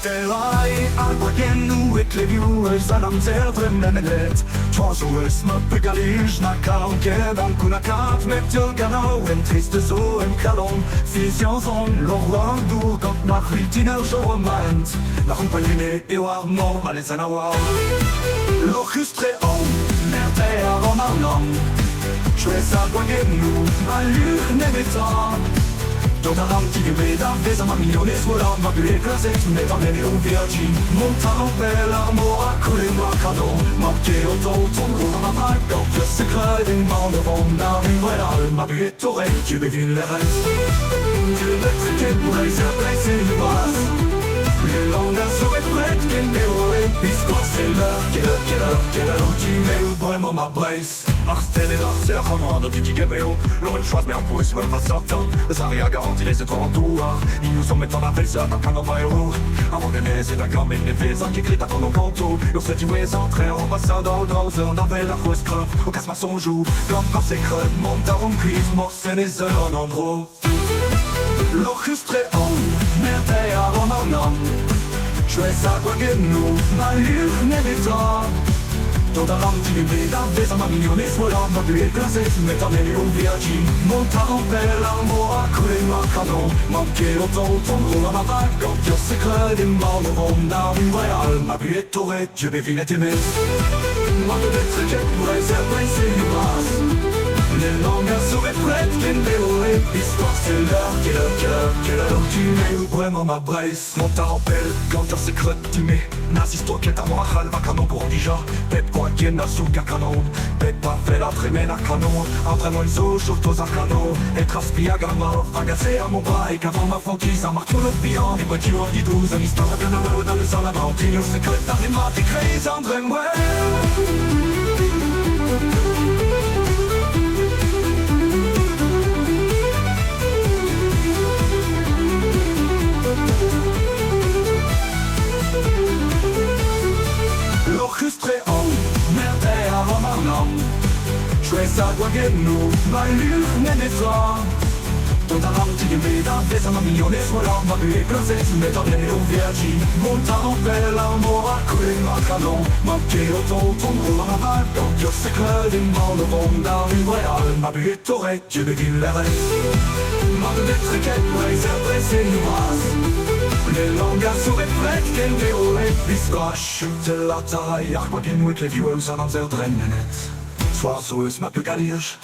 Stellai alpagenu et levius anam zerdrem nenet Tosues ma pegalish na kaunkedan kunakat Meptil ganau en triste so en kalon Visions on l'orwang du got nach ritiner showment Nach un paline ewar mo malesanawa Lochustre on mertea romanom Chwesa gwagenu maluch nemetan Dotaram tigimeda vesa ma miliones vola ma bue claset meta menio virgin Montano bella mora kulima kado Ma keo to tongo ma marco Just a clothing mound of on now in real Ma bue torre tu bevin le reste Tu le triquet pour les surprises et le basse Les langues sur les prêtes qu'elle m'est Pisco c'est l'heure, quelle heure tu mets vraiment ma brace Arstelle et l'arcère commande du Tigabéo L'on choisit bien pour se faire sortir Le Saria garantit les étoiles en tout Ils nous sont mettant la belle sœur d'un va héros Avant de laisser la gamme et les faisans qui crient à ton canto Nous se tuer entrer en passant dans un appel à fausse creux Au casse son joue, comme par ses creux Monte à une crise, morse et les heures en endroit L'orchestre on, merde et à romanum Schwester genug, mal hilf mir bitte Totaram tigimeda vesa ma miliones vola ma bue claset meta menio virgin Montano bella mora kulima kado Ma keo to tongo ma marco Just a clothing mound of on now in real Ma bue torre tu bevin et temes Ma bue triquet pour les surprises et le basse Les langues sur les prêtes qu'elle m'est Histoire c'est l'heure, quelle heure tu mets vraiment ma brace Mon tarpel, quand t'as secret tu mets N'assiste-toi qu'est à moi, halva canon pour déjà Pep quoi qu'il n'a sous qu'un canon Pep pas fait la trémène à canon Après moi ils ont chaud aux arcanos Et traspille à gamma, agacé à mon bras Et qu'avant ma fantise, ça marque tout le bilan Et moi tu en dis 12, une histoire de bien dans le sang la mentille C'est que t'as des maths écrits en dreamwell L'orchestre on, merde et à romanum Schwester genug, mal hilf mir bitte Totaram tigimeda vesa ma miliones vola ma bue claset meta menio virgin Montano bella mora kulima kado Ma keo to tongo ma marco Just a clothing mound of on now in real Ma bue torre tu bevin le reste Ma bue triquet pour les surprises et le basse Les langues sur les prêtes qu'elle m'est Biscoche de la taille Arquagin with les viewers en anzer drennen Soir so ist ma pegalisch